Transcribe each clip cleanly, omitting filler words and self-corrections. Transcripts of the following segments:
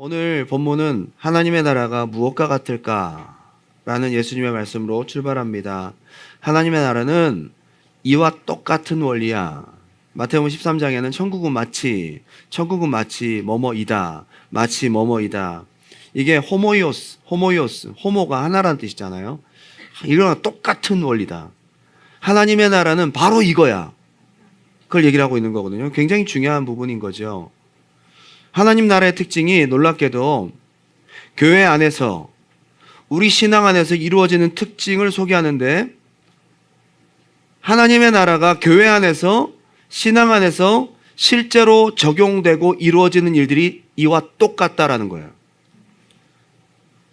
오늘 본문은 하나님의 나라가 무엇과 같을까? 라는 예수님의 말씀으로 출발합니다. 하나님의 나라는 이와 똑같은 원리야. 마태복음 13장에는 천국은 마치 뭐뭐이다. 마치 뭐뭐이다. 이게 호모이오스, 호모가 하나라는 뜻이잖아요. 이거랑 똑같은 원리다. 하나님의 나라는 바로 이거야. 그걸 얘기를 하고 있는 거거든요. 굉장히 중요한 부분인 거죠. 하나님 나라의 특징이 놀랍게도 교회 안에서 우리 신앙 안에서 이루어지는 특징을 소개하는데, 하나님의 나라가 교회 안에서 신앙 안에서 실제로 적용되고 이루어지는 일들이 이와 똑같다라는 거예요.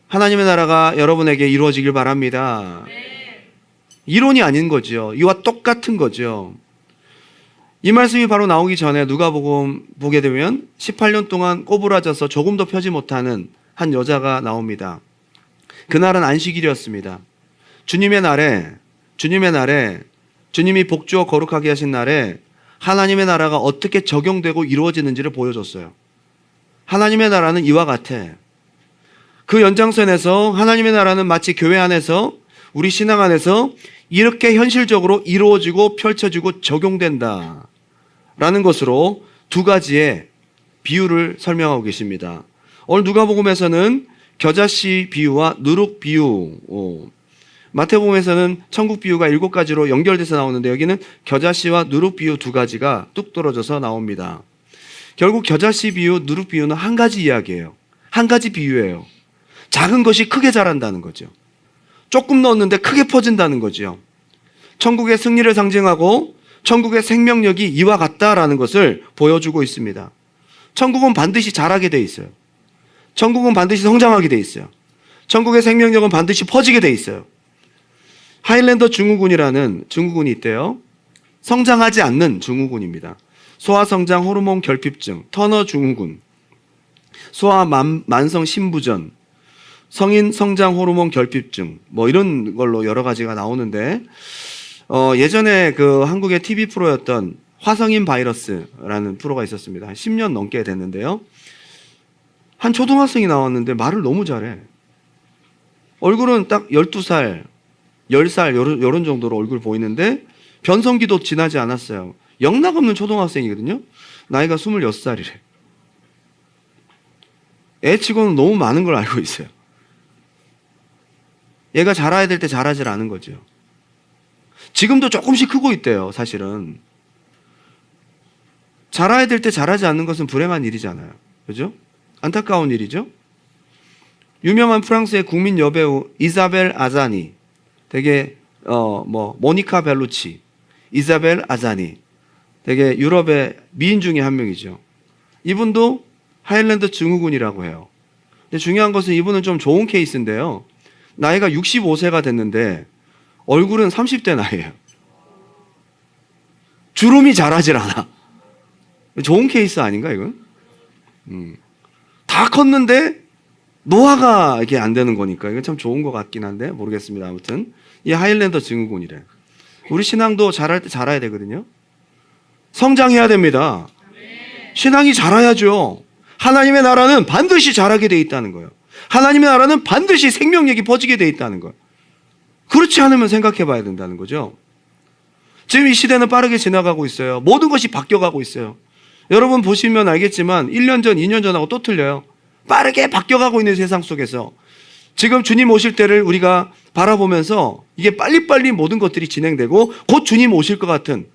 하나님의 나라가 여러분에게 이루어지길 바랍니다. 이론이 아닌 거죠. 이와 똑같은 거죠. 이 말씀이 바로 나오기 전에 누가복음 보게 되면 18년 동안 꼬부라져서 조금도 펴지 못하는 한 여자가 나옵니다. 그날은 안식일이었습니다. 주님의 날에 주님이 복주어 거룩하게 하신 날에 하나님의 나라가 어떻게 적용되고 이루어지는지를 보여줬어요. 하나님의 나라는 이와 같아. 그 연장선에서 하나님의 나라는 마치 교회 안에서 우리 신앙 안에서 이렇게 현실적으로 이루어지고 펼쳐지고 적용된다 라는 것으로 두 가지의 비유를 설명하고 계십니다. 오늘 누가복음에서는 겨자씨 비유와 누룩 비유, 마태복음에서는 천국 비유가 7가지로 연결돼서 나오는데, 여기는 겨자씨와 누룩 비유 두 가지가 뚝 떨어져서 나옵니다. 결국 겨자씨 비유, 누룩 비유는 한 가지 이야기예요. 한 가지 비유예요. 작은 것이 크게 자란다는 거죠. 조금 넣었는데 크게 퍼진다는 거죠. 천국의 승리를 상징하고 천국의 생명력이 이와 같다라는 것을 보여주고 있습니다. 천국은 반드시 자라게 돼 있어요. 천국은 반드시 성장하게 돼 있어요. 천국의 생명력은 반드시 퍼지게 돼 있어요. 하일랜더 증후군이라는 증후군이 있대요. 성장하지 않는 증후군입니다. 소아성장 호르몬 결핍증, 터너 증후군, 소아 만성 신부전, 성인 성장 호르몬 결핍증, 이런 걸로 여러 가지가 나오는데, 예전에 그 한국의 TV 프로였던 화성인 바이러스라는 프로가 있었습니다. 한 10년 넘게 됐는데요. 한 초등학생이 나왔는데 말을 너무 잘해. 얼굴은 딱 12살, 10살 이런 정도로 얼굴 보이는데 변성기도 지나지 않았어요. 영락없는 초등학생이거든요. 나이가 26살이래. 애 치고는 너무 많은 걸 알고 있어요. 얘가 자라야 될 때 자라질 않은 거죠. 지금도 조금씩 크고 있대요. 사실은 자라야 될 때 자라지 않는 것은 불행한 일이잖아요. 그죠? 안타까운 일이죠. 유명한 프랑스의 국민 여배우 이사벨 아자니, 되게 모니카 벨루치, 이사벨 아자니, 되게 유럽의 미인 중에 한 명이죠. 이분도 하일랜드 증후군이라고 해요. 근데 중요한 것은 이분은 좀 좋은 케이스인데요. 나이가 65세가 됐는데 얼굴은 30대 나이에요. 주름이 자라질 않아. 좋은 케이스 아닌가 이건? 다 컸는데 노화가 이게 안 되는 거니까 이건 참 좋은 것 같긴 한데 모르겠습니다. 아무튼 이 하일랜더 증후군이래. 우리 신앙도 자랄 때 자라야 되거든요. 성장해야 됩니다. 신앙이 자라야죠. 하나님의 나라는 반드시 자라게 돼 있다는 거예요. 하나님의 나라는 반드시 생명력이 퍼지게 돼 있다는 거예요. 그렇지 않으면 생각해 봐야 된다는 거죠. 지금 이 시대는 빠르게 지나가고 있어요. 모든 것이 바뀌어가고 있어요. 여러분 보시면 알겠지만 1년 전, 2년 전하고 또 틀려요. 빠르게 바뀌어가고 있는 세상 속에서 지금 주님 오실 때를 우리가 바라보면서 이게 빨리빨리 모든 것들이 진행되고 곧 주님 오실 것 같은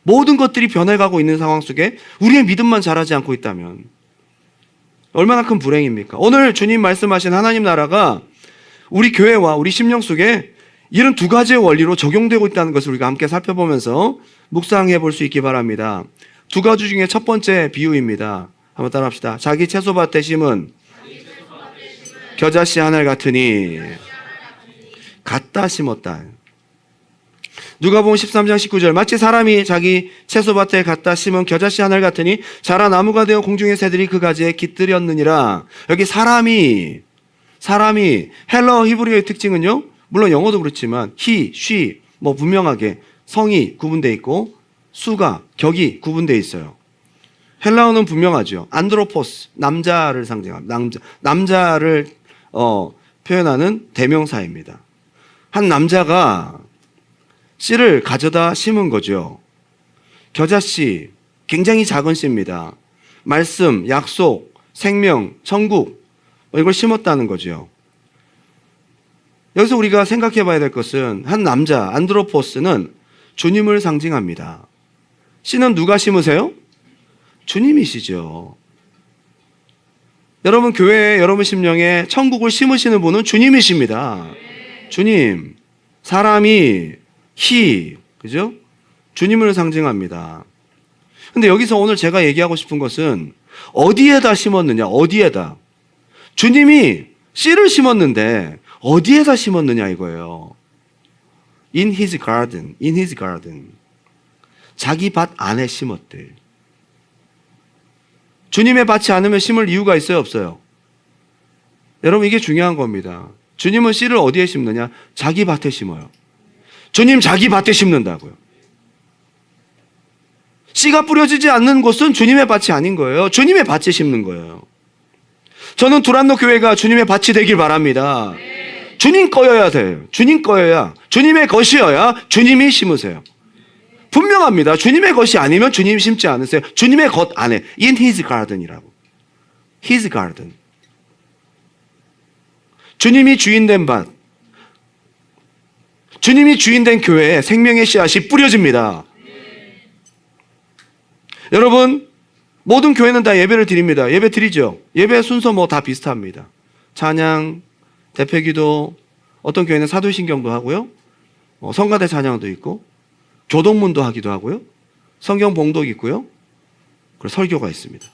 모든 것들이 변해가고 있는 상황 속에 우리의 믿음만 자라지 않고 있다면 얼마나 큰 불행입니까? 오늘 주님 말씀하신 하나님 나라가 우리 교회와 우리 심령 속에 이런 두 가지의 원리로 적용되고 있다는 것을 우리가 함께 살펴보면서 묵상해 볼 수 있기 바랍니다. 두 가지 중에 첫 번째 비유입니다. 한번 따라합시다. 자기 채소밭에 심은 겨자씨 하늘 같으니 갖다 심었다. 누가복음 13장 19절, 마치 사람이 자기 채소밭에 갖다 심은 겨자씨 하늘 같으니 자라 나무가 되어 공중의 새들이 그 가지에 깃들였느니라. 여기 사람이 헬러 히브리어의 특징은요, 물론 영어도 그렇지만 he, she 분명하게 성이 구분되어 있고 수가, 격이 구분되어 있어요. 헬라어는 분명하죠. 안드로포스, 남자를 상징합니다. 남자를 표현하는 대명사입니다. 한 남자가 씨를 가져다 심은 거죠. 겨자씨, 굉장히 작은 씨입니다. 말씀, 약속, 생명, 천국, 이걸 심었다는 거죠. 여기서 우리가 생각해 봐야 될 것은 한 남자, 안드로포스는 주님을 상징합니다. 씨는 누가 심으세요? 주님이시죠. 여러분 교회에, 여러분 심령에 천국을 심으시는 분은 주님이십니다. 주님, 사람이 그죠? 주님을 상징합니다. 근데 여기서 오늘 제가 얘기하고 싶은 것은 어디에다 심었느냐, 어디에다. 주님이 씨를 심었는데 어디에다 심었느냐 이거예요. In his garden, in his garden. 자기 밭 안에 심었대. 주님의 밭이 않으면 심을 이유가 있어요, 없어요? 여러분 이게 중요한 겁니다. 주님은 씨를 어디에 심느냐? 자기 밭에 심어요. 주님 자기 밭에 심는다고요. 씨가 뿌려지지 않는 곳은 주님의 밭이 아닌 거예요. 주님의 밭에 심는 거예요. 저는 두란노 교회가 주님의 밭이 되길 바랍니다. 주님 거여야 돼요. 주님 거여야, 주님의 것이어야 주님이 심으세요. 분명합니다. 주님의 것이 아니면 주님 심지 않으세요. 주님의 것 안에, in his garden이라고. his garden. 주님이 주인된 밭, 주님이 주인된 교회에 생명의 씨앗이 뿌려집니다. 여러분, 모든 교회는 다 예배를 드립니다. 예배 드리죠. 예배 순서 뭐 다 비슷합니다. 찬양, 대표기도, 어떤 교회는 사도신경도 하고요. 성가대 찬양도 있고, 교동문도 하기도 하고요. 성경 봉독 있고요. 그리고 설교가 있습니다.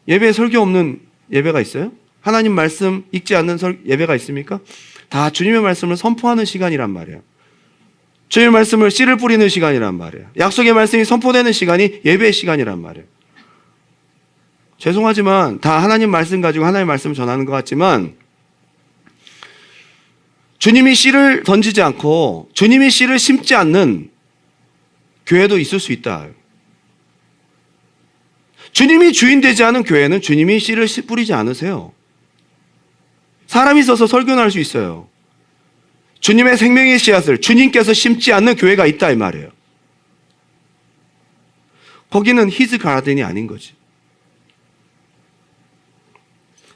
예배에 설교 없는 예배가 있어요? 하나님 말씀 읽지 않는 예배가 있습니까? 다 주님의 말씀을 선포하는 시간이란 말이에요. 주님의 말씀을 씨를 뿌리는 시간이란 말이에요. 약속의 말씀이 선포되는 시간이 예배의 시간이란 말이에요. 죄송하지만 다 하나님 말씀 가지고 하나님의 말씀을 전하는 것 같지만 주님이 씨를 던지지 않고 주님이 씨를 심지 않는 교회도 있을 수 있다. 주님이 주인 되지 않은 교회는 주님이 씨를 뿌리지 않으세요. 사람이 있어서 설교는 할 수 있어요. 주님의 생명의 씨앗을 주님께서 심지 않는 교회가 있다 이 말이에요. 거기는 히즈 가든이 아닌 거지.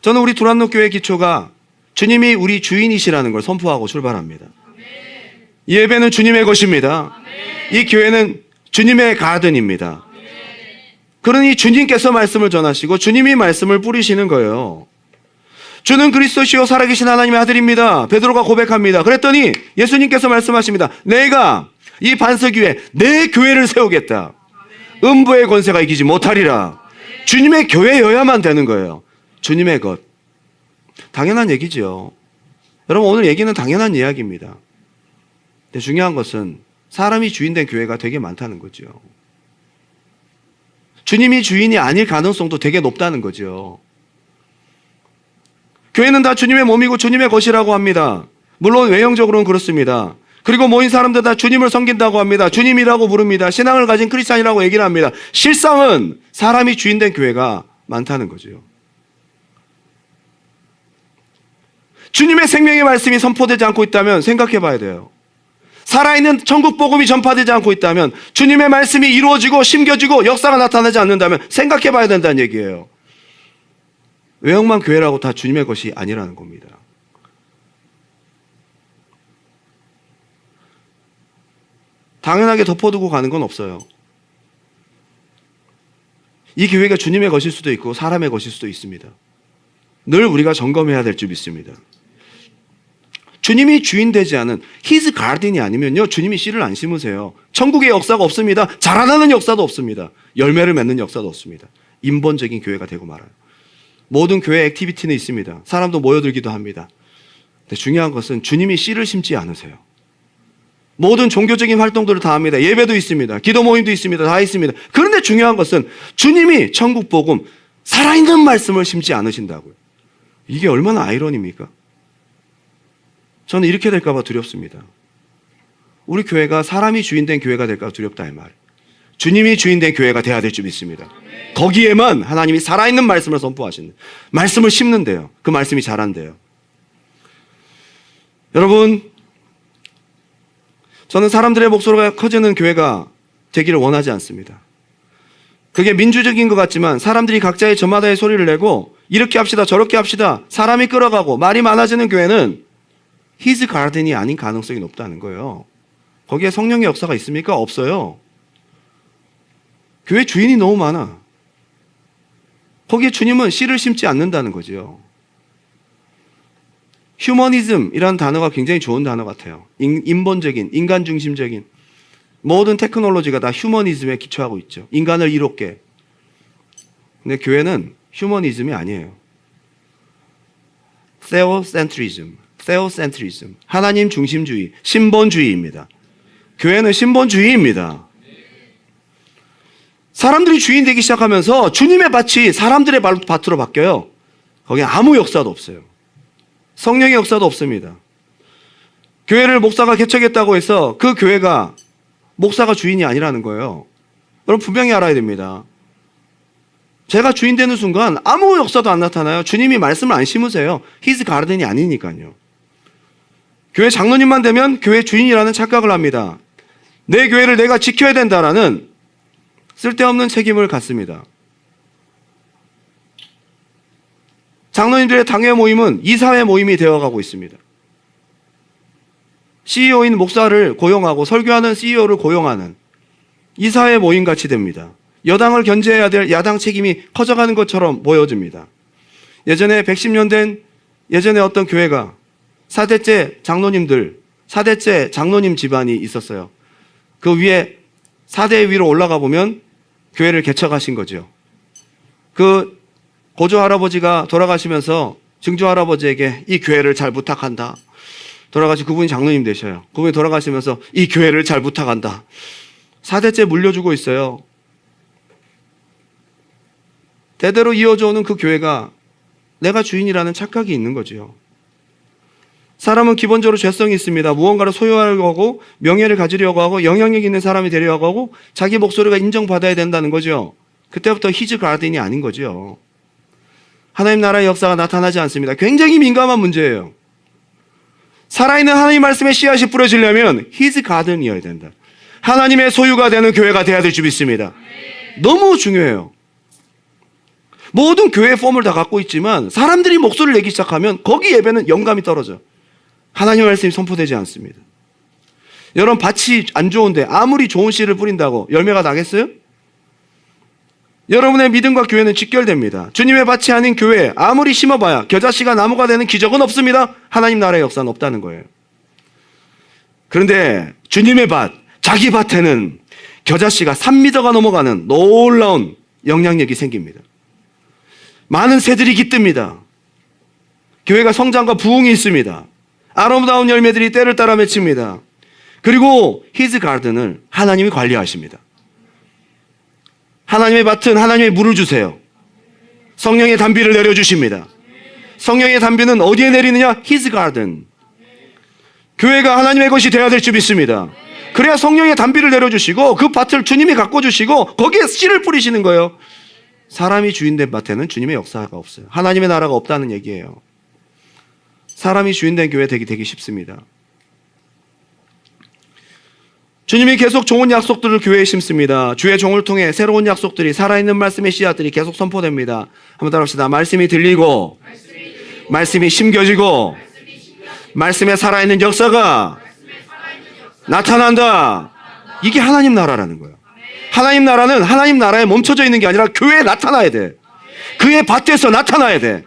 저는 우리 두란노 교회 기초가 주님이 우리 주인이시라는 걸 선포하고 출발합니다. 이 예배는 주님의 것입니다. 이 교회는 주님의 가든입니다. 그러니 주님께서 말씀을 전하시고 주님이 말씀을 뿌리시는 거예요. 주는 그리스도시요 살아계신 하나님의 아들입니다. 베드로가 고백합니다. 그랬더니 예수님께서 말씀하십니다. 내가 이 반석 위에 내 교회를 세우겠다. 음부의 권세가 이기지 못하리라. 주님의 교회여야만 되는 거예요. 주님의 것. 당연한 얘기죠. 여러분 오늘 얘기는 당연한 이야기입니다. 근데 중요한 것은 사람이 주인된 교회가 되게 많다는 거죠. 주님이 주인이 아닐 가능성도 되게 높다는 거죠. 교회는 다 주님의 몸이고 주님의 것이라고 합니다. 물론 외형적으로는 그렇습니다. 그리고 모인 사람들 다 주님을 섬긴다고 합니다. 주님이라고 부릅니다. 신앙을 가진 크리스찬이라고 얘기를 합니다. 실상은 사람이 주인된 교회가 많다는 거죠. 주님의 생명의 말씀이 선포되지 않고 있다면 생각해 봐야 돼요. 살아있는 천국 복음이 전파되지 않고 있다면, 주님의 말씀이 이루어지고 심겨지고 역사가 나타나지 않는다면 생각해 봐야 된다는 얘기예요. 외형만 교회라고 다 주님의 것이 아니라는 겁니다. 당연하게 덮어두고 가는 건 없어요. 이 교회가 주님의 것일 수도 있고 사람의 것일 수도 있습니다. 늘 우리가 점검해야 될 줄 믿습니다. 주님이 주인 되지 않은 히즈 가든이 아니면요, 주님이 씨를 안 심으세요. 천국의 역사가 없습니다. 자라나는 역사도 없습니다. 열매를 맺는 역사도 없습니다. 인본적인 교회가 되고 말아요. 모든 교회 액티비티는 있습니다. 사람도 모여들기도 합니다. 근데 중요한 것은 주님이 씨를 심지 않으세요. 모든 종교적인 활동들을 다 합니다. 예배도 있습니다. 기도 모임도 있습니다. 다 있습니다. 그런데 중요한 것은 주님이 천국 복음, 살아있는 말씀을 심지 않으신다고요. 이게 얼마나 아이러니입니까? 저는 이렇게 될까 봐 두렵습니다. 우리 교회가 사람이 주인된 교회가 될까 봐 두렵다 이 말이에요. 주님이 주인된 교회가 돼야 될 줄 믿습니다. 거기에만 하나님이 살아있는 말씀을 선포하시는, 말씀을 심는데요. 그 말씀이 자란대요. 여러분, 저는 사람들의 목소리가 커지는 교회가 되기를 원하지 않습니다. 그게 민주적인 것 같지만 사람들이 각자의 저마다의 소리를 내고 이렇게 합시다 저렇게 합시다 사람이 끌어가고 말이 많아지는 교회는 히즈 가든이 아닌 가능성이 높다는 거예요. 거기에 성령의 역사가 있습니까? 없어요. 교회 주인이 너무 많아. 거기에 주님은 씨를 심지 않는다는 거죠. 휴머니즘이라는 단어가 굉장히 좋은 단어 같아요. 인본적인, 인간 중심적인 모든 테크놀로지가 다 휴머니즘에 기초하고 있죠. 인간을 이롭게. 근데 교회는 휴머니즘이 아니에요. 세오센트리즘, 하나님 중심주의, 신본주의입니다. 교회는 신본주의입니다. 사람들이 주인 되기 시작하면서 주님의 밭이 사람들의 밭으로 바뀌어요. 거기에 아무 역사도 없어요. 성령의 역사도 없습니다. 교회를 목사가 개척했다고 해서 그 교회가 목사가 주인이 아니라는 거예요. 여러분 분명히 알아야 됩니다. 제가 주인 되는 순간 아무 역사도 안 나타나요. 주님이 말씀을 안 심으세요. 히즈 가든이 아니니까요. 교회 장로님만 되면 교회 주인이라는 착각을 합니다. 내 교회를 내가 지켜야 된다라는 쓸데없는 책임을 갖습니다. 장로님들의 당회 모임은 이사회 모임이 되어가고 있습니다. CEO인 목사를 고용하고 설교하는 CEO를 고용하는 이사회 모임 같이 됩니다. 여당을 견제해야 될 야당 책임이 커져가는 것처럼 보여집니다. 예전에 110년 된 예전에 어떤 교회가 4대째 장로님 집안이 있었어요. 그 위에 4대 위로 올라가 보면 교회를 개척하신 거죠. 그 고조 할아버지가 돌아가시면서 증조 할아버지에게 이 교회를 잘 부탁한다. 돌아가시 그분이 장로님 되셔요. 그분이 돌아가시면서 이 교회를 잘 부탁한다. 4대째 물려주고 있어요. 대대로 이어져 오는 그 교회가 내가 주인이라는 착각이 있는 거죠. 사람은 기본적으로 죄성이 있습니다. 무언가를 소유하려고 하고 명예를 가지려고 하고 영향력 있는 사람이 되려고 하고 자기 목소리가 인정받아야 된다는 거죠. 그때부터 히즈 가든이 아닌 거죠. 하나님 나라의 역사가 나타나지 않습니다. 굉장히 민감한 문제예요. 살아있는 하나님 말씀의 씨앗이 뿌려지려면 히즈 가든이어야 된다. 하나님의 소유가 되는 교회가 돼야 될 줄 믿습니다. 너무 중요해요. 모든 교회의 폼을 다 갖고 있지만 사람들이 목소리를 내기 시작하면 거기 예배는 영감이 떨어져. 하나님의 말씀이 선포되지 않습니다. 여러분 밭이 안 좋은데 아무리 좋은 씨를 뿌린다고 열매가 나겠어요? 여러분의 믿음과 교회는 직결됩니다. 주님의 밭이 아닌 교회에 아무리 심어봐야 겨자씨가 나무가 되는 기적은 없습니다. 하나님 나라의 역사는 없다는 거예요. 그런데 주님의 밭, 자기 밭에는 겨자씨가 3m가 넘어가는 놀라운 영향력이 생깁니다. 많은 새들이 깃듭니다. 교회가 성장과 부흥이 있습니다. 아름다운 열매들이 때를 따라 맺힙니다. 그리고 히즈 가든을 하나님이 관리하십니다. 하나님의 밭은 하나님의 물을 주세요. 성령의 단비를 내려주십니다. 성령의 단비는 어디에 내리느냐? 히즈 가든. 교회가 하나님의 것이 되어야 될 줄 믿습니다. 그래야 성령의 단비를 내려주시고 그 밭을 주님이 가꿔주시고 거기에 씨를 뿌리시는 거예요. 사람이 주인된 밭에는 주님의 역사가 없어요. 하나님의 나라가 없다는 얘기예요. 사람이 주인된 교회 되기 쉽습니다. 주님이 계속 좋은 약속들을 교회에 심습니다. 주의 종을 통해 새로운 약속들이 살아있는 말씀의 씨앗들이 계속 선포됩니다. 한번 따라합시다. 말씀이 들리고 말씀이 심겨지고 말씀에 살아있는 역사가 나타난다. 이게 하나님 나라라는 거예요. 하나님 나라는 하나님 나라에 멈춰져 있는 게 아니라 교회에 나타나야 돼. 그의 밭에서 나타나야 돼.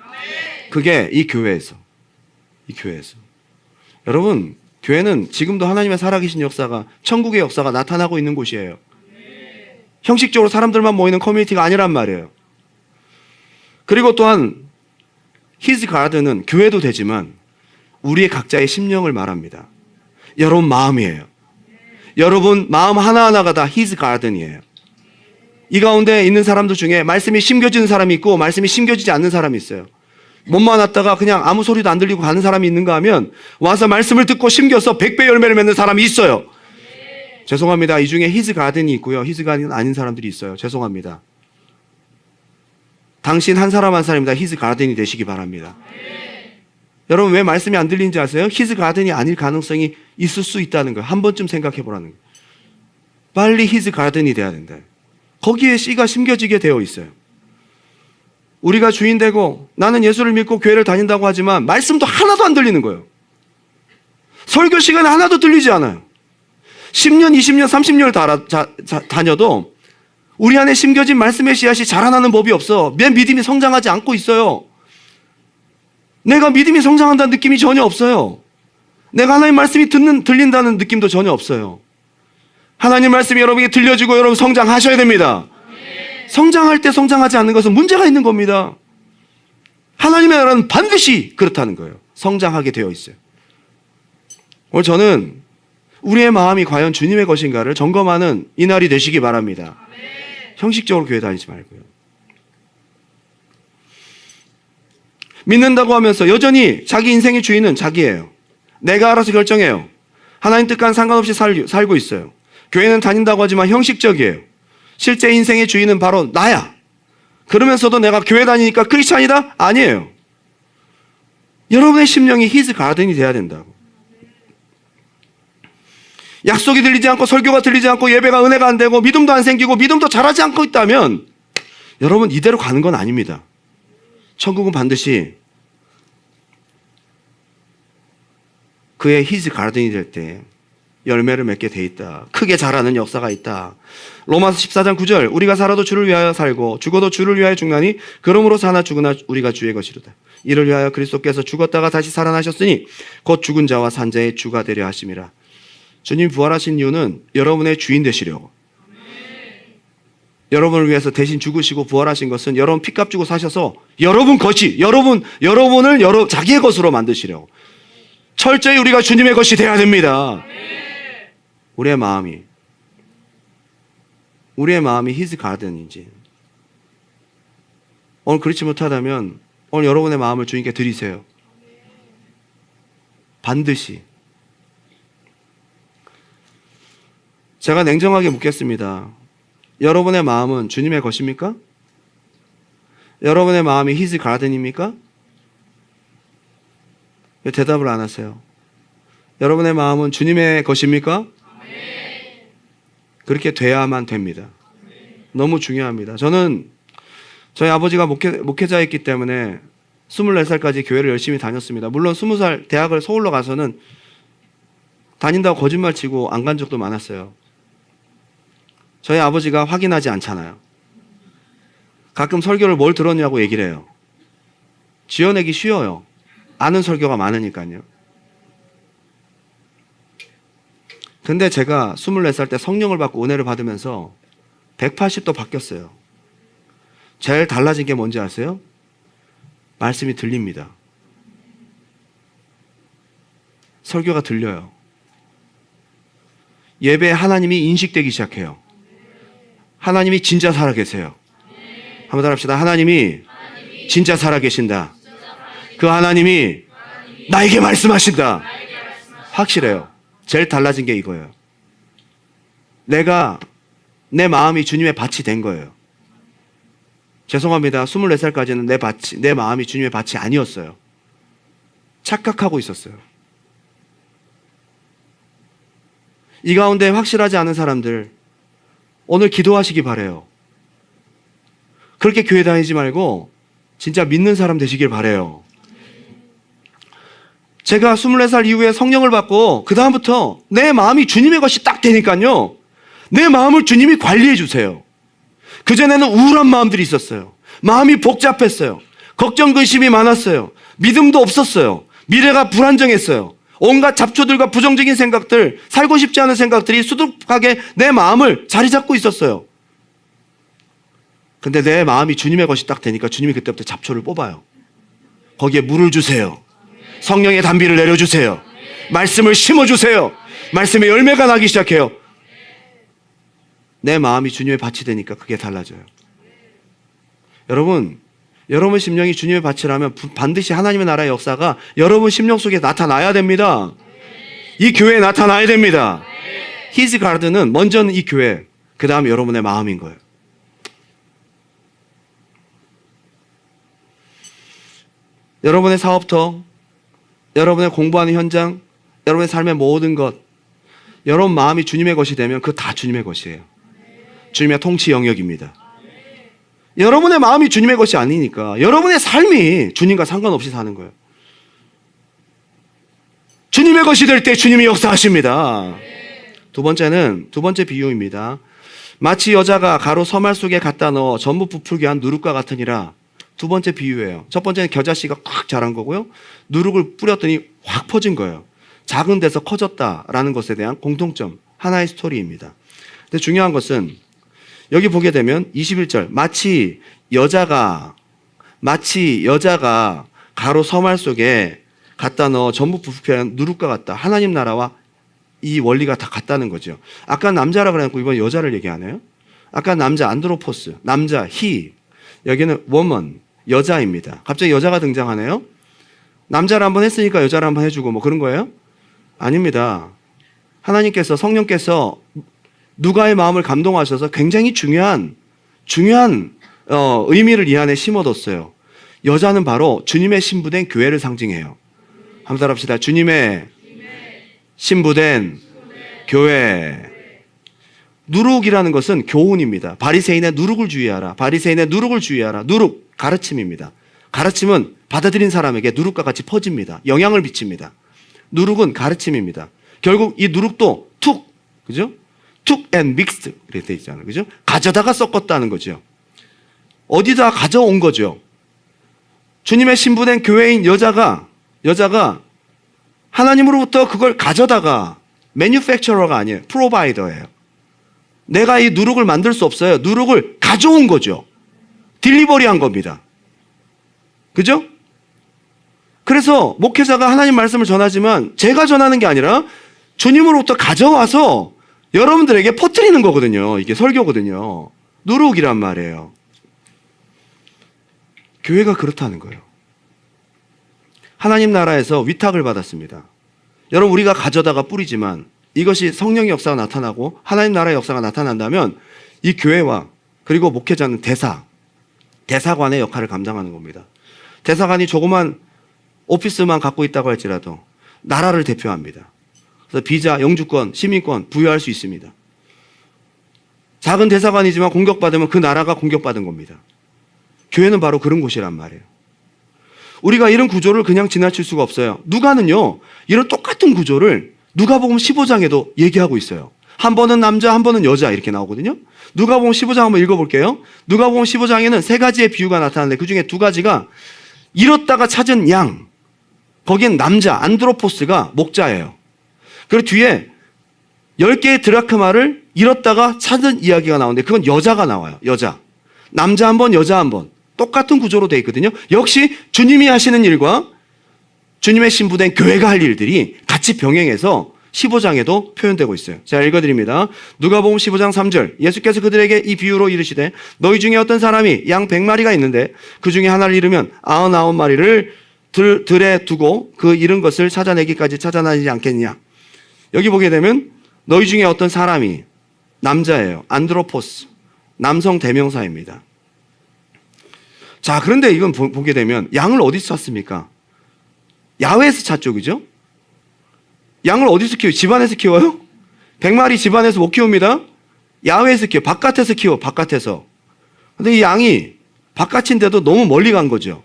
그게 이 교회에서. 여러분 교회는 지금도 하나님의 살아계신 역사가 천국의 역사가 나타나고 있는 곳이에요. 형식적으로 사람들만 모이는 커뮤니티가 아니란 말이에요. 그리고 또한 히즈 가든은 교회도 되지만 우리의 각자의 심령을 말합니다. 여러분 마음이에요. 여러분 마음 하나하나가 다 히즈 가든이에요. 이 가운데 있는 사람들 중에 말씀이 심겨지는 사람이 있고 말씀이 심겨지지 않는 사람이 있어요. 몸만 왔다가 그냥 아무 소리도 안 들리고 가는 사람이 있는가 하면 와서 말씀을 듣고 심겨서 100배 열매를 맺는 사람이 있어요. 죄송합니다. 이 중에 히즈 가든이 있고요. 히즈 가든이 아닌 사람들이 있어요. 죄송합니다. 당신 한 사람 한 사람입니다. 히즈 가든이 되시기 바랍니다. 여러분 왜 말씀이 안 들리는지 아세요? 히즈 가든이 아닐 가능성이 있을 수 있다는 거예요. 한 번쯤 생각해 보라는 거예요. 빨리 히즈 가든이 돼야 된다. 거기에 씨가 심겨지게 되어 있어요. 우리가 주인 되고 나는 예수를 믿고 교회를 다닌다고 하지만 말씀도 하나도 안 들리는 거예요. 설교 시간에 하나도 들리지 않아요. 10년, 20년, 30년을 다녀도 우리 안에 심겨진 말씀의 씨앗이 자라나는 법이 없어. 내 믿음이 성장하지 않고 있어요. 내가 믿음이 성장한다는 느낌이 전혀 없어요. 내가 하나님 말씀이 들린다는 느낌도 전혀 없어요. 하나님 말씀이 여러분에게 들려지고 여러분 성장하셔야 됩니다. 성장할 때 성장하지 않는 것은 문제가 있는 겁니다. 하나님의 나라는 반드시 그렇다는 거예요. 성장하게 되어 있어요. 오늘 저는 우리의 마음이 과연 주님의 것인가를 점검하는 이날이 되시기 바랍니다. 형식적으로 교회 다니지 말고요. 믿는다고 하면서 여전히 자기 인생의 주인은 자기예요. 내가 알아서 결정해요. 하나님 뜻과는 상관없이 살고 있어요. 교회는 다닌다고 하지만 형식적이에요. 실제 인생의 주인은 바로 나야. 그러면서도 내가 교회 다니니까 크리스찬이다? 아니에요. 여러분의 심령이 히즈 가든이 돼야 된다고. 약속이 들리지 않고 설교가 들리지 않고 예배가 은혜가 안 되고 믿음도 안 생기고 믿음도 자라지 않고 있다면 여러분 이대로 가는 건 아닙니다. 천국은 반드시 그의 히즈 가든이 될 때 열매를 맺게 돼 있다. 크게 자라는 역사가 있다. 로마서 14장 9절 우리가 살아도 주를 위하여 살고 죽어도 주를 위하여 죽나니 그러므로 사나 죽으나 우리가 주의 것이로다. 이를 위하여 그리스도께서 죽었다가 다시 살아나셨으니 곧 죽은 자와 산 자의 주가 되려 하심이라. 주님 부활하신 이유는 여러분의 주인 되시려고. 여러분을 위해서 대신 죽으시고 부활하신 것은 여러분 피값 주고 사셔서 여러분 것이 여러분을 자기의 것으로 만드시려고. 철저히 우리가 주님의 것이 되어야 됩니다. 우리의 마음이 히즈 가든인지 오늘 그렇지 못하다면 오늘 여러분의 마음을 주님께 드리세요. 반드시. 제가 냉정하게 묻겠습니다. 여러분의 마음은 주님의 것입니까? 여러분의 마음이 히즈 가든입니까? 왜 대답을 안 하세요? 여러분의 마음은 주님의 것입니까? 그렇게 돼야만 됩니다. 너무 중요합니다. 저는 저희 아버지가 목회자였기 때문에 24살까지 교회를 열심히 다녔습니다. 물론 20살 대학을 서울로 가서는 다닌다고 거짓말 치고 안 간 적도 많았어요. 저희 아버지가 확인하지 않잖아요. 가끔 설교를 뭘 들었냐고 얘기를 해요. 지어내기 쉬워요. 아는 설교가 많으니까요. 근데 제가 24살 때 성령을 받고 은혜를 받으면서 180도 바뀌었어요. 제일 달라진 게 뭔지 아세요? 말씀이 들립니다. 설교가 들려요. 예배에 하나님이 인식되기 시작해요. 하나님이 진짜 살아계세요. 한번 더 합시다. 하나님이 진짜 살아계신다. 그 하나님이 나에게 말씀하신다. 확실해요. 제일 달라진 게 이거예요. 내 마음이 주님의 밭이 된 거예요. 죄송합니다. 24살까지는 내 마음이 주님의 밭이 아니었어요. 착각하고 있었어요. 이 가운데 확실하지 않은 사람들, 오늘 기도하시기 바래요. 그렇게 교회 다니지 말고 진짜 믿는 사람 되시길 바래요. 제가 24살 이후에 성령을 받고 그 다음부터 내 마음이 주님의 것이 딱 되니까요. 내 마음을 주님이 관리해 주세요. 그전에는 우울한 마음들이 있었어요. 마음이 복잡했어요. 걱정 근심이 많았어요. 믿음도 없었어요. 미래가 불안정했어요. 온갖 잡초들과 부정적인 생각들, 살고 싶지 않은 생각들이 수두룩하게 내 마음을 자리 잡고 있었어요. 근데 내 마음이 주님의 것이 딱 되니까 주님이 그때부터 잡초를 뽑아요. 거기에 물을 주세요. 성령의 단비를 내려주세요. 말씀을 심어주세요. 말씀의 열매가 나기 시작해요. 내 마음이 주님의 밭이 되니까 그게 달라져요. 여러분 심령이 주님의 밭이라면 반드시 하나님의 나라의 역사가 여러분 심령 속에 나타나야 됩니다. 이 교회에 나타나야 됩니다. His garden은 먼저는 이 교회, 그 다음에 여러분의 마음인 거예요. 여러분의 사업터, 여러분의 공부하는 현장, 여러분의 삶의 모든 것, 여러분 마음이 주님의 것이 되면 그거 다 주님의 것이에요. 주님의 통치 영역입니다. 여러분의 마음이 주님의 것이 아니니까 여러분의 삶이 주님과 상관없이 사는 거예요. 주님의 것이 될 때 주님이 역사하십니다. 두 번째 비유입니다. 마치 여자가 가로 서말 속에 갖다 넣어 전부 부풀게 한 누룩과 같으니라. 두 번째 비유예요. 첫 번째는 겨자씨가 꽉 자란 거고요. 누룩을 뿌렸더니 확 퍼진 거예요. 작은 데서 커졌다라는 것에 대한 공통점, 하나의 스토리입니다. 근데 중요한 것은 여기 보게 되면 21절 마치 여자가 가로 서말 속에 갖다 넣어 전부 부풀게 한 누룩과 같다. 하나님 나라와 이 원리가 다 같다는 거죠. 아까 남자라 그래놓고 이번 여자를 얘기하네요. 아까 남자 안드로포스, 남자 he, 여기는 woman, 여자입니다. 갑자기 여자가 등장하네요. 남자를 한번 했으니까 여자를 한번 해주고 뭐 그런 거예요? 아닙니다. 하나님께서, 성령께서 누가의 마음을 감동하셔서 굉장히 중요한 의미를 이 안에 심어뒀어요. 여자는 바로 주님의 신부된 교회를 상징해요. 한번 따라합시다. 주님의 신부된 교회. 누룩이라는 것은 교훈입니다. 바리새인의 누룩을 주의하라. 바리새인의 누룩을 주의하라. 누룩, 가르침입니다. 가르침은 받아들인 사람에게 누룩과 같이 퍼집니다. 영향을 미칩니다. 누룩은 가르침입니다. 결국 이 누룩도 그죠? took and mixed 이렇게 돼 있잖아요. 그죠? 가져다가 섞었다는 거죠. 어디다 가져온 거죠. 주님의 신부된 교회인 여자가 하나님으로부터 그걸 가져다가 manufacturer가 아니에요. provider예요. 내가 이 누룩을 만들 수 없어요. 누룩을 가져온 거죠. 딜리버리한 겁니다. 그죠? 그래서 목회자가 하나님 말씀을 전하지만 제가 전하는 게 아니라 주님으로부터 가져와서 여러분들에게 퍼뜨리는 거거든요. 이게 설교거든요. 누룩이란 말이에요. 교회가 그렇다는 거예요. 하나님 나라에서 위탁을 받았습니다. 여러분 우리가 가져다가 뿌리지만 이것이 성령의 역사가 나타나고 하나님 나라의 역사가 나타난다면 이 교회와 그리고 목회자는 대사관의 역할을 감당하는 겁니다. 대사관이 조그만 오피스만 갖고 있다고 할지라도 나라를 대표합니다. 그래서 비자, 영주권, 시민권 부여할 수 있습니다. 작은 대사관이지만 공격받으면 그 나라가 공격받은 겁니다. 교회는 바로 그런 곳이란 말이에요. 우리가 이런 구조를 그냥 지나칠 수가 없어요. 누가는요, 이런 똑같은 구조를 누가복음 15장에도 얘기하고 있어요. 한 번은 남자, 한 번은 여자 이렇게 나오거든요. 누가복음 15장 한번 읽어볼게요. 누가복음 15장에는 세 가지의 비유가 나타나는데 그 중에 두 가지가 잃었다가 찾은 양, 거긴 남자, 안드로포스가 목자예요. 그리고 뒤에 10개의 드라크마를 잃었다가 찾은 이야기가 나오는데 그건 여자가 나와요. 여자. 남자 한 번, 여자 한 번. 똑같은 구조로 되어 있거든요. 역시 주님이 하시는 일과 주님의 신부된 교회가 할 일들이 같이 병행해서 15장에도 표현되고 있어요. 제가 읽어드립니다. 누가복음 15장 3절 예수께서 그들에게 이 비유로 이르시되 너희 중에 어떤 사람이 양 100마리가 있는데 그 중에 하나를 잃으면 99마리를 들에 두고 그 잃은 것을 찾아내기까지 찾아나지 않겠냐. 여기 보게 되면 너희 중에 어떤 사람이 남자예요. 안드로포스. 남성 대명사입니다. 자, 그런데 이건 보게 되면 양을 어디서 찾습니까? 야외에서 찾죠, 그죠? 양을 어디서 키워요? 집안에서 키워요? 100마리 집안에서 못 키웁니다. 야외에서 키워, 바깥에서 키워, 바깥에서. 근데 이 양이 바깥인데도 너무 멀리 간 거죠.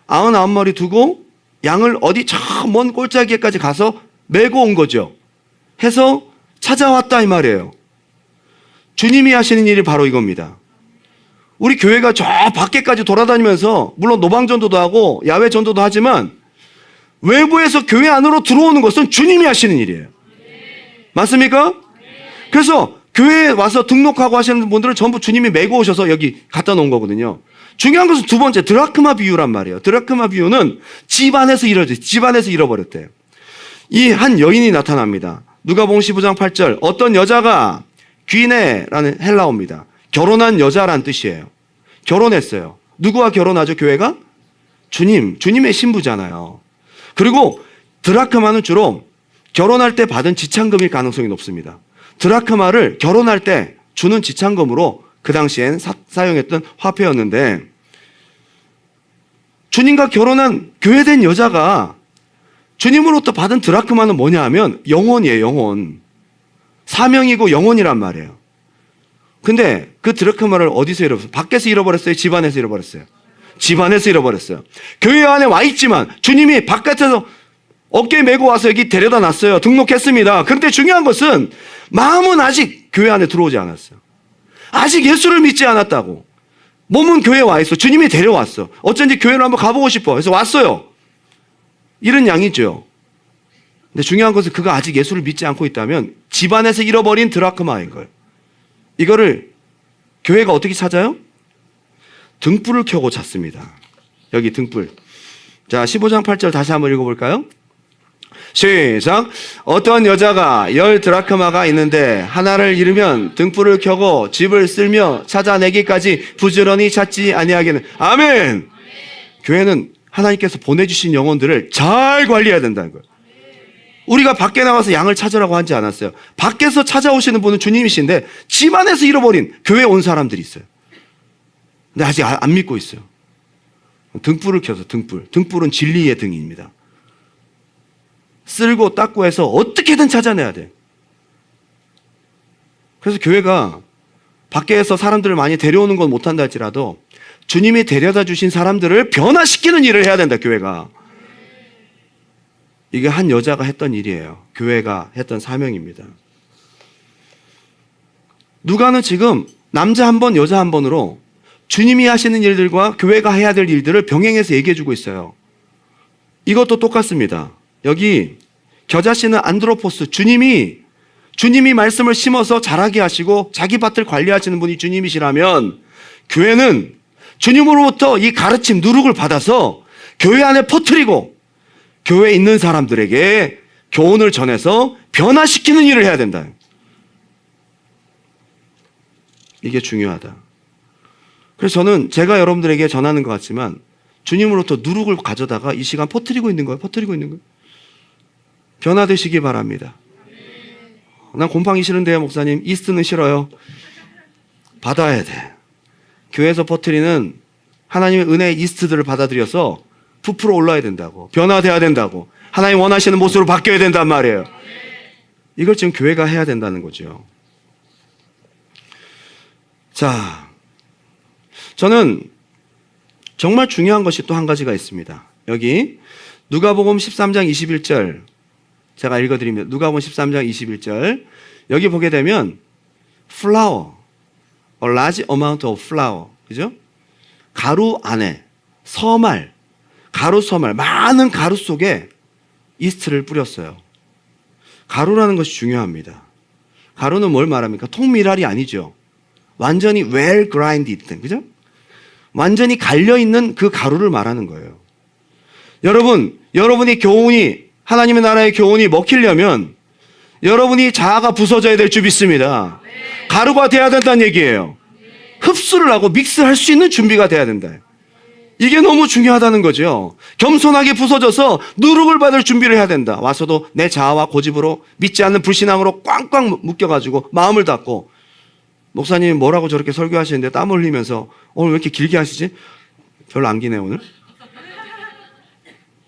99마리 두고 양을 어디 저 먼 꼴짜기에까지 가서 메고 온 거죠. 해서 찾아왔다 이 말이에요. 주님이 하시는 일이 바로 이겁니다. 우리 교회가 저 밖에까지 돌아다니면서 물론 노방전도도 하고 야외 전도도 하지만 외부에서 교회 안으로 들어오는 것은 주님이 하시는 일이에요. 맞습니까? 그래서 교회에 와서 등록하고 하시는 분들은 전부 주님이 메고 오셔서 여기 갖다 놓은 거거든요. 중요한 것은 두 번째 드라크마 비유란 말이에요. 드라크마 비유는 집안에서 잃어버렸대요. 이 한 여인이 나타납니다. 누가복음 15장 8절 어떤 여자가 귀네라는 헬라어입니다. 결혼한 여자란 뜻이에요. 결혼했어요. 누구와 결혼하죠? 교회가? 주님의 신부잖아요. 그리고 드라크마는 주로 결혼할 때 받은 지참금일 가능성이 높습니다. 드라크마를 결혼할 때 주는 지참금으로 그 당시엔 사용했던 화폐였는데, 주님과 결혼한 교회된 여자가 주님으로부터 받은 드라크마는 뭐냐 하면 영혼이에요. 영혼. 사명이고 영혼이란 말이에요. 근데 그 드라크마를 어디서 잃어버렸어요? 밖에서 잃어버렸어요? 집 안에서 잃어버렸어요? 집 안에서 잃어버렸어요. 교회 안에 와 있지만 주님이 바깥에서 어깨에 메고 와서 여기 데려다 놨어요. 등록했습니다. 그런데 중요한 것은 마음은 아직 교회 안에 들어오지 않았어요. 아직 예수를 믿지 않았다고. 몸은 교회에 와 있어. 주님이 데려왔어. 어쩐지 교회를 한번 가보고 싶어. 그래서 왔어요. 이런 양이죠. 근데 중요한 것은 그가 아직 예수를 믿지 않고 있다면 집안에서 잃어버린 드라크마인 거예요. 이거를 교회가 어떻게 찾아요? 등불을 켜고 찾습니다. 여기 등불. 자, 15장 8절 다시 한번 읽어볼까요? 시작. 어떤 여자가 10 드라크마가 있는데 하나를 잃으면 등불을 켜고 집을 쓸며 찾아내기까지 부지런히 찾지 아니하겠는. 아멘. 교회는 하나님께서 보내주신 영혼들을 잘 관리해야 된다는 거예요. 우리가 밖에 나가서 양을 찾으라고 하지 않았어요. 밖에서 찾아오시는 분은 주님이신데 집 안에서 잃어버린 교회에 온 사람들이 있어요. 근데 아직 안 믿고 있어요. 등불을 켜서 등불은 진리의 등입니다. 쓸고 닦고 해서 어떻게든 찾아내야 돼. 그래서 교회가 밖에서 사람들을 많이 데려오는 건 못한다 할지라도 주님이 데려다 주신 사람들을 변화시키는 일을 해야 된다, 교회가. 이게 한 여자가 했던 일이에요. 교회가 했던 사명입니다. 누가는 지금 남자 한 번, 여자 한 번으로 주님이 하시는 일들과 교회가 해야 될 일들을 병행해서 얘기해 주고 있어요. 이것도 똑같습니다. 여기 겨자씨는 안드로포스, 주님이 말씀을 심어서 자라게 하시고 자기 밭을 관리하시는 분이 주님이시라면 교회는 주님으로부터 이 가르침, 누룩을 받아서 교회 안에 퍼뜨리고 교회에 있는 사람들에게 교훈을 전해서 변화시키는 일을 해야 된다. 이게 중요하다. 그래서 저는 제가 여러분들에게 전하는 것 같지만 주님으로부터 누룩을 가져다가 이 시간 퍼뜨리고 있는 거예요. 변화되시기 바랍니다. 난 곰팡이 싫은데요, 목사님. 이스트는 싫어요. 받아야 돼. 교회에서 퍼뜨리는 하나님의 은혜의 이스트들을 받아들여서 부풀어 올라야 된다고. 변화돼야 된다고. 하나님 원하시는 모습으로 바뀌어야 된단 말이에요. 이걸 지금 교회가 해야 된다는 거죠. 자, 저는 정말 중요한 것이 또 한 가지가 있습니다. 여기 누가복음 13장 21절 제가 읽어드립니다. 누가복음 13장 21절 여기 보게 되면 flour, a large amount of flour, 그죠? 가루 안에 서말, 가루 서말, 많은 가루 속에 이스트를 뿌렸어요. 가루라는 것이 중요합니다. 가루는 뭘 말합니까? 통밀알이 아니죠. 완전히 well grinded, 그죠? 완전히 갈려있는 그 가루를 말하는 거예요. 여러분의 교훈이, 하나님의 나라의 교훈이 먹히려면 여러분이 자아가 부서져야 될 줄 믿습니다. 가루가 돼야 된다는 얘기예요. 흡수를 하고 믹스할 수 있는 준비가 돼야 된다. 이게 너무 중요하다는 거죠. 겸손하게 부서져서 누룩을 받을 준비를 해야 된다. 와서도 내 자아와 고집으로 믿지 않는 불신앙으로 꽝꽝 묶여가지고 마음을 닫고, 목사님이 뭐라고 저렇게 설교하시는데 땀 흘리면서 오늘 왜 이렇게 길게 하시지? 별로 안 기네 오늘.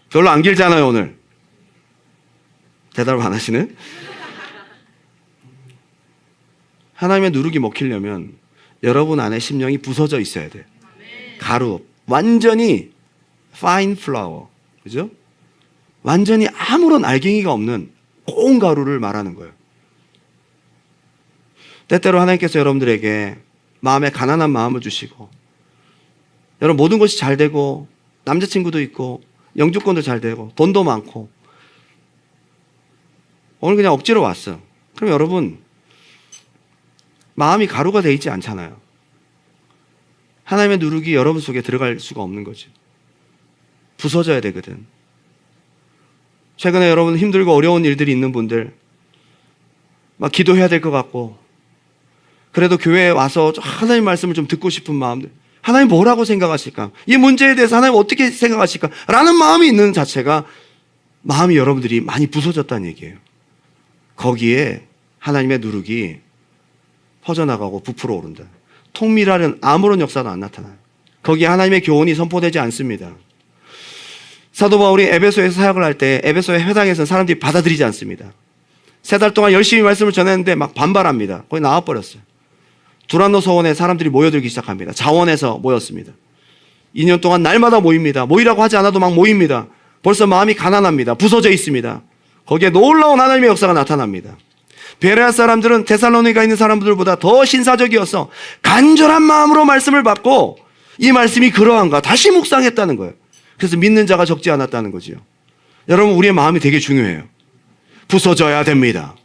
별로 안 길잖아요 오늘. 대답을 안 하시네. 하나님의 누룩이 먹히려면 여러분 안에 심령이 부서져 있어야 돼요. 가루, 완전히 fine flour, 그죠? 완전히 아무런 알갱이가 없는 고운 가루를 말하는 거예요. 때때로 하나님께서 여러분들에게 마음에 가난한 마음을 주시고, 여러분 모든 것이 잘 되고 남자친구도 있고 영주권도 잘 되고 돈도 많고 오늘 그냥 억지로 왔어. 그럼 여러분 마음이 가루가 돼 있지 않잖아요. 하나님의 누룩이 여러분 속에 들어갈 수가 없는 거죠. 부서져야 되거든. 최근에 여러분 힘들고 어려운 일들이 있는 분들, 막 기도해야 될 것 같고, 그래도 교회에 와서 하나님 말씀을 좀 듣고 싶은 마음들, 하나님 뭐라고 생각하실까? 이 문제에 대해서 하나님 어떻게 생각하실까? 라는 마음이 있는 자체가 마음이 여러분들이 많이 부서졌다는 얘기예요. 거기에 하나님의 누룩이 퍼져나가고 부풀어 오른다. 통밀하는 아무런 역사도 안 나타나요. 거기에 하나님의 교훈이 선포되지 않습니다. 사도 바울이 에베소에서 사역을 할 때 에베소의 회당에서는 사람들이 받아들이지 않습니다. 3달 동안 열심히 말씀을 전했는데 막 반발합니다. 거의 나와버렸어요. 두란노 서원에 사람들이 모여들기 시작합니다. 자원에서 모였습니다. 2년 동안 날마다 모입니다. 모이라고 하지 않아도 막 모입니다. 벌써 마음이 가난합니다. 부서져 있습니다. 거기에 놀라운 하나님의 역사가 나타납니다. 베레아 사람들은 데살로니가에 있는 사람들보다 더 신사적이어서 간절한 마음으로 말씀을 받고 이 말씀이 그러한가 다시 묵상했다는 거예요. 그래서 믿는 자가 적지 않았다는 거지요. 여러분, 우리의 마음이 되게 중요해요. 부서져야 됩니다.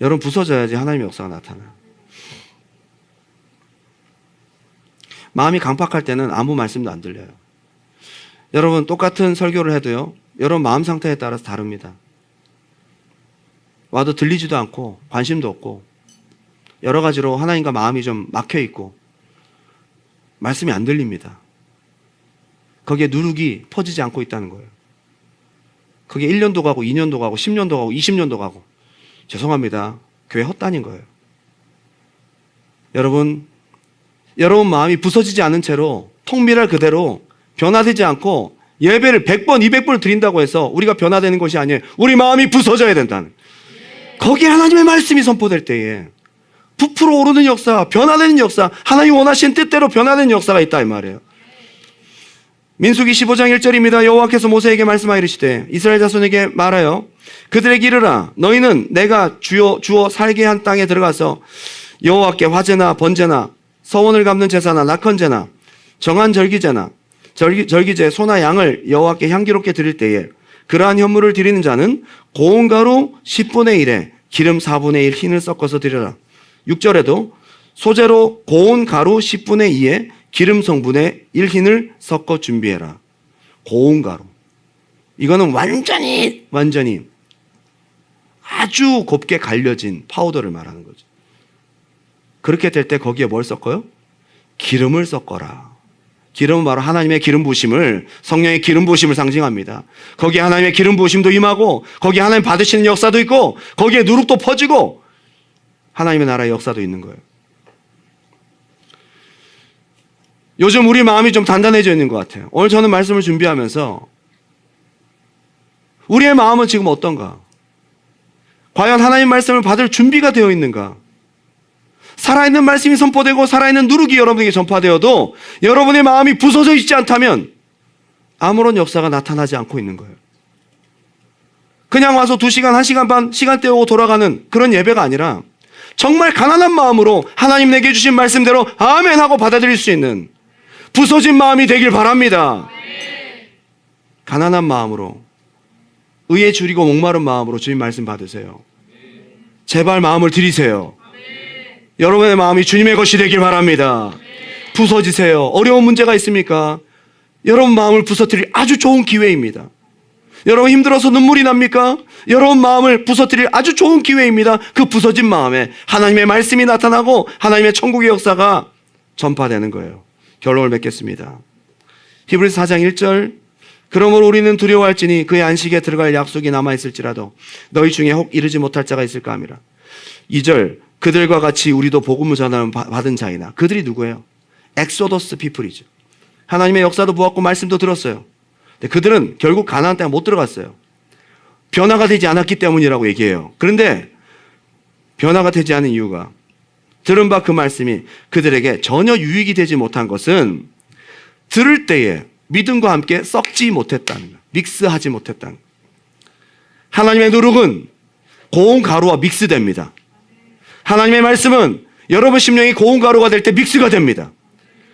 여러분, 부서져야지 하나님의 역사가 나타나요. 마음이 강팍할 때는 아무 말씀도 안 들려요. 여러분, 똑같은 설교를 해도요, 여러분 마음 상태에 따라서 다릅니다. 와도 들리지도 않고 관심도 없고 여러 가지로 하나님과 마음이 좀 막혀 있고 말씀이 안 들립니다. 거기에 누룩이 퍼지지 않고 있다는 거예요. 그게 1년도 가고 2년도 가고 10년도 가고 20년도 가고, 죄송합니다, 교회 헛다닌 거예요. 여러분 마음이 부서지지 않은 채로 통밀할 그대로 변화되지 않고 예배를 100번 200번을 드린다고 해서 우리가 변화되는 것이 아니에요. 우리 마음이 부서져야 된다는, 거기에 하나님의 말씀이 선포될 때에 부풀어 오르는 역사, 변화되는 역사, 하나님 원하신 뜻대로 변화되는 역사가 있다 이 말이에요. 민수기 15장 1절입니다. 여호와께서 모세에게 말씀하여 이르시되 이스라엘 자손에게 말하여 그들에게 이르라. 너희는 내가 주어 살게 한 땅에 들어가서 여호와께 화제나 번제나 서원을 갚는 제사나 낙헌제나 정한 절기제나 절기제 소나 양을 여호와께 향기롭게 드릴 때에 그러한 현물을 드리는 자는 고운 가루 10분의 1에 기름 4분의 1 흰을 섞어서 드려라. 6절에도 소재로 고운 가루 10분의 2에 기름 성분의 1 흰을 섞어 준비해라. 고운 가루. 이거는 완전히 아주 곱게 갈려진 파우더를 말하는 거죠. 그렇게 될 때 거기에 뭘 섞어요? 기름을 섞어라. 기름은 바로 하나님의 기름 부으심을, 성령의 기름 부으심을 상징합니다. 거기에 하나님의 기름 부으심도 임하고 거기에 하나님 받으시는 역사도 있고 거기에 누룩도 퍼지고 하나님의 나라의 역사도 있는 거예요. 요즘 우리 마음이 좀 단단해져 있는 것 같아요. 오늘 저는 말씀을 준비하면서 우리의 마음은 지금 어떤가? 과연 하나님 말씀을 받을 준비가 되어 있는가? 살아있는 말씀이 선포되고 살아있는 누룩이 여러분에게 전파되어도 여러분의 마음이 부서져 있지 않다면 아무런 역사가 나타나지 않고 있는 거예요. 그냥 와서 2시간, 1시간 반 시간 때우고 돌아가는 그런 예배가 아니라 정말 가난한 마음으로 하나님 내게 주신 말씀대로 아멘 하고 받아들일 수 있는 부서진 마음이 되길 바랍니다. 가난한 마음으로, 의에 줄이고 목마른 마음으로 주님 말씀 받으세요. 제발 마음을 드리세요. 여러분의 마음이 주님의 것이 되길 바랍니다. 부서지세요. 어려운 문제가 있습니까? 여러분 마음을 부서뜨릴 아주 좋은 기회입니다. 여러분 힘들어서 눈물이 납니까? 여러분 마음을 부서뜨릴 아주 좋은 기회입니다. 그 부서진 마음에 하나님의 말씀이 나타나고 하나님의 천국의 역사가 전파되는 거예요. 결론을 맺겠습니다. 히브리서 4장 1절, 그러므로 우리는 두려워할지니 그의 안식에 들어갈 약속이 남아있을지라도 너희 중에 혹 이르지 못할 자가 있을까 함이라. 2절, 그들과 같이 우리도 복음을 전하는 받은 자이나. 그들이 누구예요? 엑소더스 피플이죠. 하나님의 역사도 보았고 말씀도 들었어요. 근데 그들은 결국 가나안 땅에 못 들어갔어요. 변화가 되지 않았기 때문이라고 얘기해요. 그런데 변화가 되지 않은 이유가, 들은 바 그 말씀이 그들에게 전혀 유익이 되지 못한 것은 들을 때에 믿음과 함께 썩지 못했다는 거예요. 믹스하지 못했다는 거예요. 하나님의 누룩은 고운 가루와 믹스됩니다. 하나님의 말씀은 여러분 심령이 고운 가루가 될 때 믹스가 됩니다.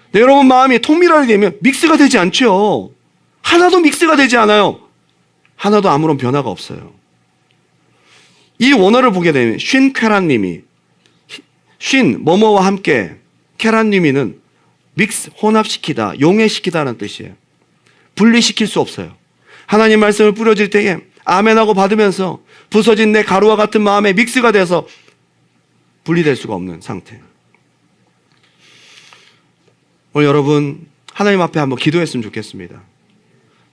근데 여러분 마음이 통밀하게 되면 믹스가 되지 않죠. 하나도 믹스가 되지 않아요. 하나도 아무런 변화가 없어요. 이 원어를 보게 되면 쉰 뭐뭐와 함께, 케란님이는 믹스, 혼합시키다, 용해시키다라는 뜻이에요. 분리시킬 수 없어요. 하나님 말씀을 뿌려질 때에 아멘하고 받으면서 부서진 내 가루와 같은 마음에 믹스가 돼서 분리될 수가 없는 상태. 오늘 여러분 하나님 앞에 한번 기도했으면 좋겠습니다.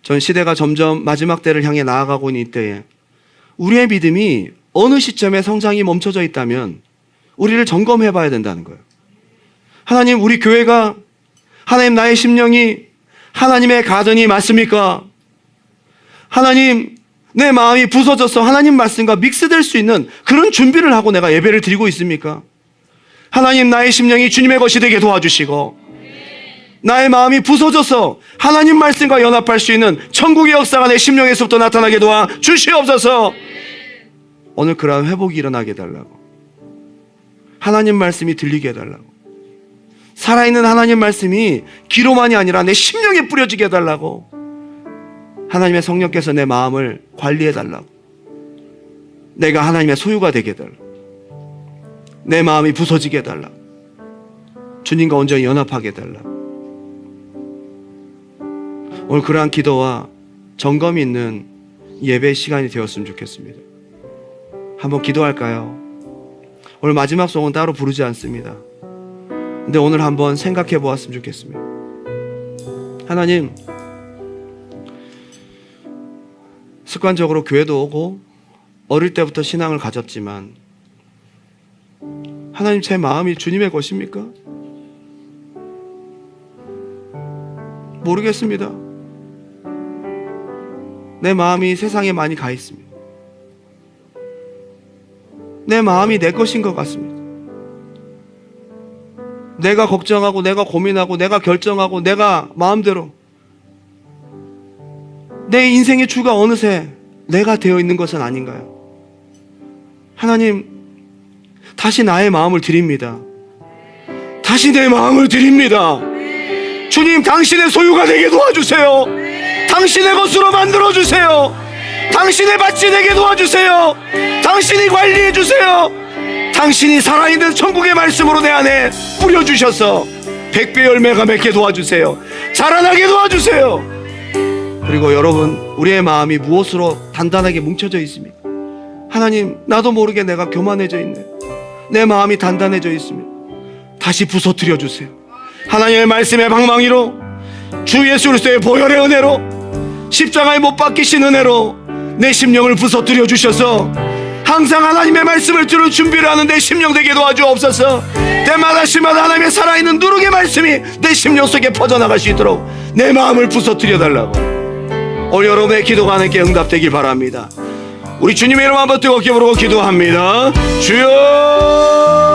전 시대가 점점 마지막 때를 향해 나아가고 있는 이때에 우리의 믿음이 어느 시점에 성장이 멈춰져 있다면 우리를 점검해 봐야 된다는 거예요. 하나님, 우리 교회가, 하나님, 나의 심령이 하나님의 가전이 맞습니까? 하나님, 내 마음이 부서져서 하나님 말씀과 믹스될 수 있는 그런 준비를 하고 내가 예배를 드리고 있습니까? 하나님, 나의 심령이 주님의 것이 되게 도와주시고, 나의 마음이 부서져서 하나님 말씀과 연합할 수 있는 천국의 역사가 내 심령에서부터 나타나게 도와주시옵소서. 오늘 그러한 회복이 일어나게 해달라고, 하나님 말씀이 들리게 해달라고, 살아있는 하나님 말씀이 귀로만이 아니라 내 심령에 뿌려지게 해달라고, 하나님의 성령께서 내 마음을 관리해달라고, 내가 하나님의 소유가 되게 해달라고, 내 마음이 부서지게 해달라고, 주님과 온전히 연합하게 해달라고. 오늘 그러한 기도와 점검이 있는 예배 시간이 되었으면 좋겠습니다. 한번 기도할까요? 오늘 마지막 송은 따로 부르지 않습니다. 근데 오늘 한번 생각해 보았으면 좋겠습니다. 하나님, 습관적으로 교회도 오고 어릴 때부터 신앙을 가졌지만, 하나님, 제 마음이 주님의 것입니까? 모르겠습니다. 내 마음이 세상에 많이 가 있습니다. 내 마음이 내 것인 것 같습니다. 내가 걱정하고, 내가 고민하고, 내가 결정하고, 내가 마음대로, 내 인생의 주가 어느새 내가 되어 있는 것은 아닌가요? 하나님, 다시 나의 마음을 드립니다. 다시 내 마음을 드립니다. 주님, 당신의 소유가 되게 도와주세요. 당신의 것으로 만들어주세요. 당신의 밭이 되게 도와주세요. 당신이 관리해주세요. 당신이 살아있는 천국의 말씀으로 내 안에 뿌려주셔서 100배 열매가 맺게 도와주세요. 자라나게 도와주세요. 그리고 여러분, 우리의 마음이 무엇으로 단단하게 뭉쳐져 있습니까? 하나님, 나도 모르게 내가 교만해져 있네. 내 마음이 단단해져 있습니다. 다시 부서뜨려 주세요. 하나님의 말씀의 방망이로, 주 예수 그리스도의 보혈의 은혜로, 십자가에 못 박히신 은혜로 내 심령을 부서뜨려 주셔서 항상 하나님의 말씀을 들을 준비를 하는 내 심령 되게 도와주옵소서. 때마다 시마다 하나님의 살아있는 누룩의 말씀이 내 심령 속에 퍼져나갈 수 있도록 내 마음을 부서뜨려 달라고, 오늘 여러분의 기도가 하나님께 응답되길 바랍니다. 우리 주님의 이름 한번 뜨겁게 부르고 기도합니다. 주여!